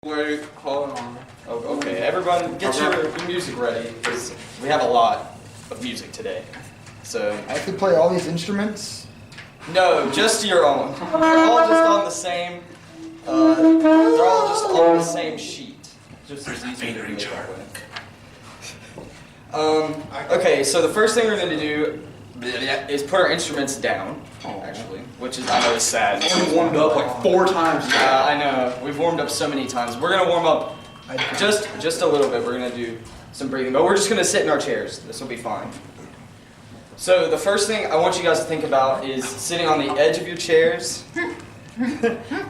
Wait, hold on. Oh, okay, everyone get your music ready, because we have a lot of music today. So, I have to play all these instruments? no, just your own. They're all just on the same, they're all just on the same sheet. Just as easy to do it that way. Okay, so the first thing we're going to do is put our instruments down, actually, which is, I know is sad. We warmed up like 4 times. Yeah, I know. We've warmed up so many times. We're going to warm up just a little bit. We're going to do some breathing, but we're just going to sit in our chairs. This will be fine. So the first thing I want you guys to think about is sitting on the edge of your chairs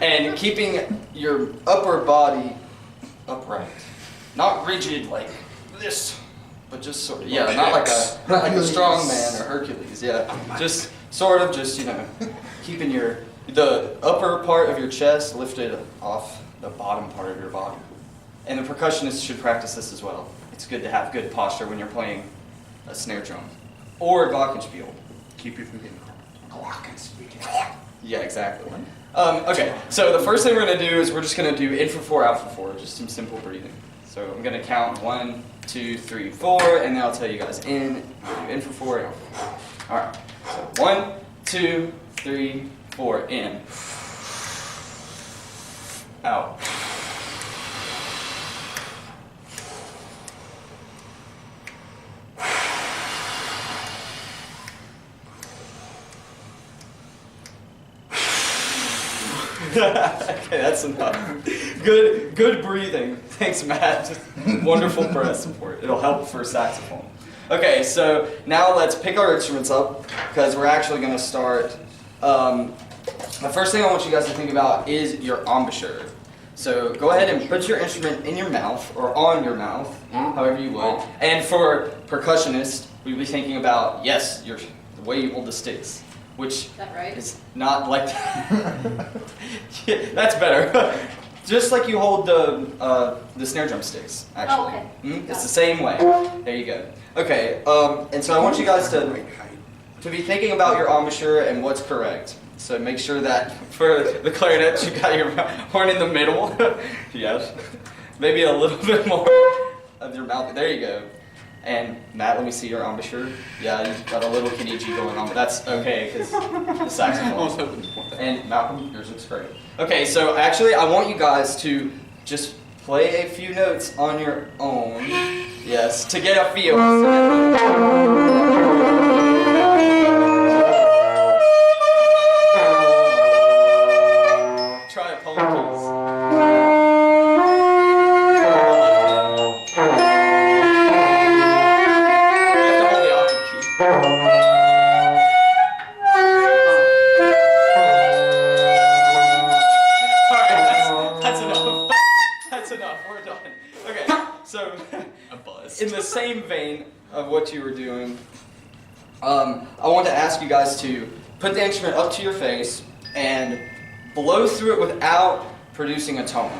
and keeping your upper body upright. Not rigid like this, but just sort of, yeah, not like a strong man or Hercules, yeah. Just sort of just, keeping the upper part of your chest lifted off the bottom part of your body. And the percussionists should practice this as well. It's good to have good posture when you're playing a snare drum. Or a glockenspiel. Keep you from getting glockenspiel. Yeah, exactly. Okay, so the first thing we're going to do is we're just going to do in for 4, out for 4, just some simple breathing. So I'm going to count 1, 2, 3, 4, and then I'll tell you guys in for 4, and out for 4. Alright, so 1, 2, 3, 4, in. Out. Okay, that's enough. Good breathing. Thanks, Matt. Wonderful breath support. It'll help for saxophone. Okay, so now let's pick our instruments up, because we're actually going to start. The first thing I want you guys to think about is your embouchure. So go ahead and put your instrument in your mouth, or on your mouth, however you would. And for percussionists, we'd be thinking about, yes, the way you hold the sticks. Which is not like yeah, that's better. Just like you hold the snare drum sticks, actually. Oh, okay. It's the same way. There you go. Okay, and so I want you guys to be thinking about your embouchure and what's correct. So make sure that for the clarinet you got your horn in the middle. Yes. Maybe a little bit more of your mouth. There you go. And Matt, let me see your embouchure. Yeah, you've got a little kitty G going on, but that's okay because the saxophone. And Malcolm, yours looks great. Okay, so actually, I want you guys to just play a few notes on your own. Yes, to get a feel. Try a polka. In the same vein of what you were doing, I want to ask you guys to put the instrument up to your face and blow through it without producing a tone.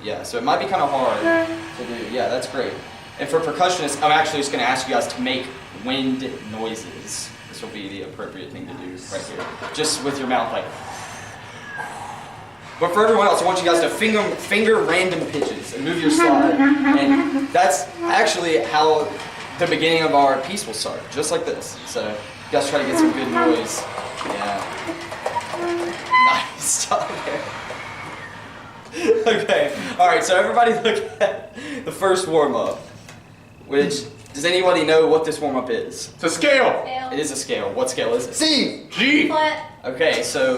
Yeah, so it might be kind of hard to do. Yeah, that's great. And for percussionists, I'm actually just going to ask you guys to make wind noises. This will be the appropriate thing to do right here. Just with your mouth like... But for everyone else, I want you guys to finger random pitches and move your slide. And that's actually how the beginning of our piece will start, just like this. So you guys try to get some good noise. Yeah. Nice. Stop there. Okay. All right. So everybody look at the first warm-up. Which, does anybody know what this warm-up is? It's a scale. It is a scale. What scale is it? C. G. Flat. Okay, so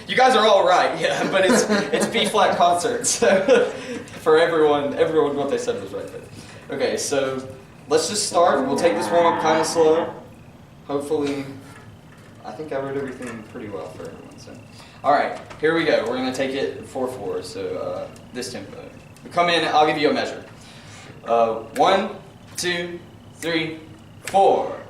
you guys are all right, yeah, but it's B-flat concert, so for everyone what they said was right there. Okay, so let's just start. We'll take this warm-up kind of slow. Hopefully, I think I wrote everything pretty well for everyone. So, all right, here we go. We're gonna take it 4/4. So this tempo. Come in. I'll give you a measure. 1, 2, 3, 4.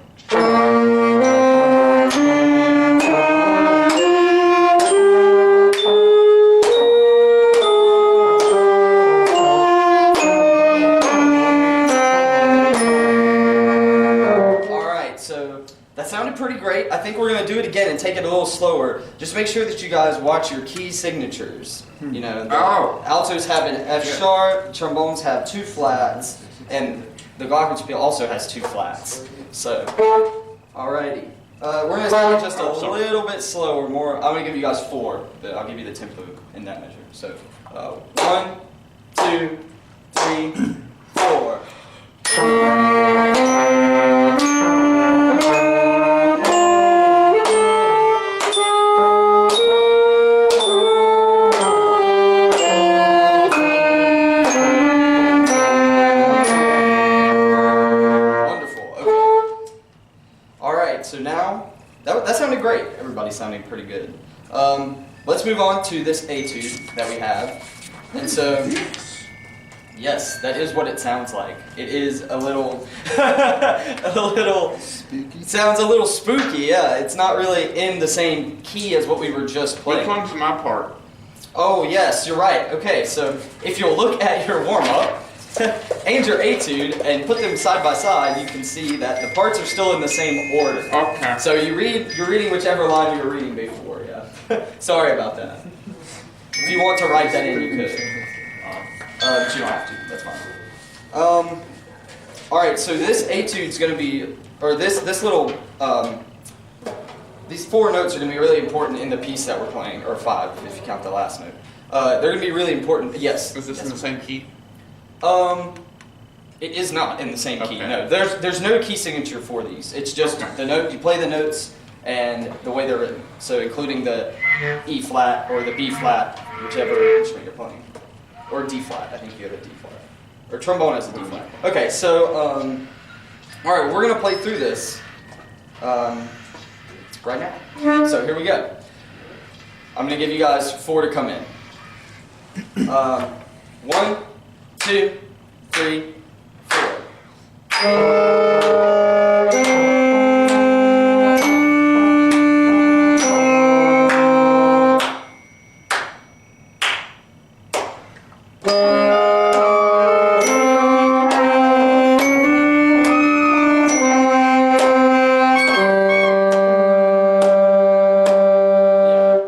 That sounded pretty great. great. I think we're gonna do it again and take it a little slower. Just make sure that you guys watch your key signatures. You know, the altos have an F sharp, trombones have 2 flats, and the glockenspiel also has 2 flats. So, alrighty. We're gonna start just a little bit slower. I'm gonna give you guys 4. But I'll give you the tempo in that measure. So, 1, 2, 3, 4. So now, that sounded great. Everybody's sounding pretty good. Let's move on to this etude that we have. And so, yes, that is what it sounds like. It is a little, Spooky. sounds a little spooky, yeah. It's not really in the same key as what we were just playing. Which one's my part? Oh, yes, you're right. Okay, so if you'll look at your warm-up, and your etude and put them side by side, you can see that the parts are still in the same order. Okay. So you're reading whichever line you were reading before, yeah. Sorry about that. If you want to write that in, you could. But you don't have to, that's fine. Alright, so this etude's gonna be, or this little, these 4 notes are gonna be really important in the piece that we're playing, or 5 if you count the last note. They're gonna be really important, yes. Is this in the same key? It is not in the same key. Okay. No, there's no key signature for these. It's just the note. You play the notes and the way they're written. So including the E flat or the B flat, whichever instrument you're playing, or D flat. I think you have a D flat, or trombone has a D flat. Okay, so all right, we're gonna play through this right now. So here we go. I'm gonna give you guys 4 to come in. 1, 2, 3, 4.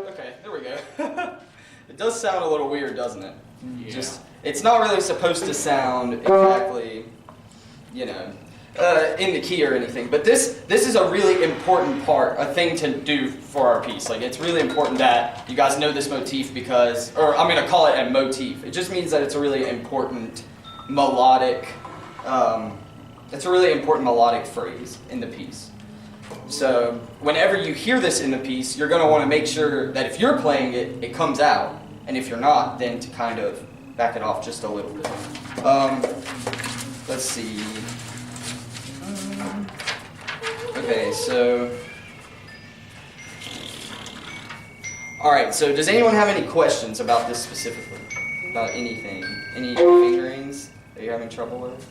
Okay, there we go. It does sound a little weird, doesn't it? Yeah. It's not really supposed to sound exactly, you know, in the key or anything. But this is a really important part, a thing to do for our piece. Like, it's really important that you guys know this motif because, or I'm going to call it a motif. It just means that it's a really important melodic, phrase in the piece. So whenever you hear this in the piece, you're going to want to make sure that if you're playing it, it comes out. And if you're not, then to kind of back it off just a little bit. Let's see. Okay, so. Alright, so does anyone have any questions about this specifically? About anything? Any fingerings that you're having trouble with?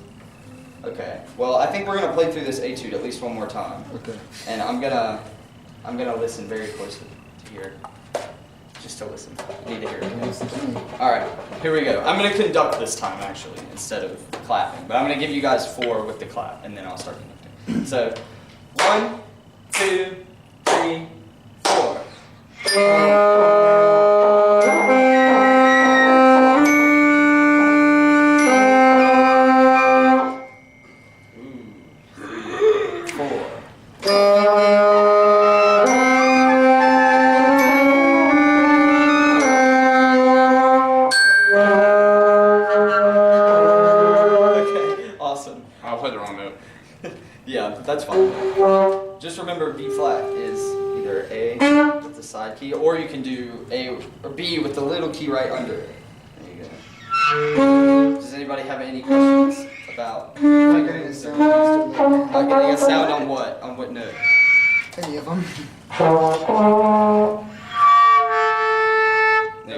Okay, well, I think we're going to play through this etude at least one more time. Okay. And I'm gonna listen very closely to hear. Just to listen. I need to hear it. Alright, here we go. I'm going to conduct this time, actually, instead of clapping. But I'm going to give you guys 4 with the clap, and then I'll start conducting. So, 1, 2, 3, 4. Yeah, that's fine. Just remember B flat is either A with the side key, or you can do A or B with the little key right under it. There you go. Does anybody have any questions about Not getting a sound. not getting a sound on what? On what note? Any of them. There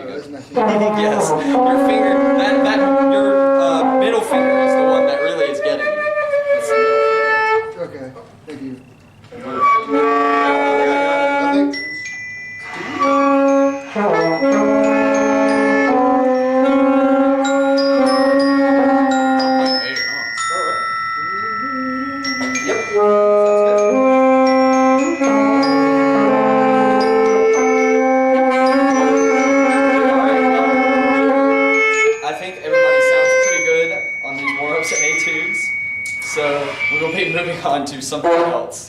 you go. There's nothing. Yes, your finger, your middle finger is the one that really is getting you. That's the middle finger. Okay, thank you. I think. Yep. Sounds good. to etudes. So we will be moving on to something else.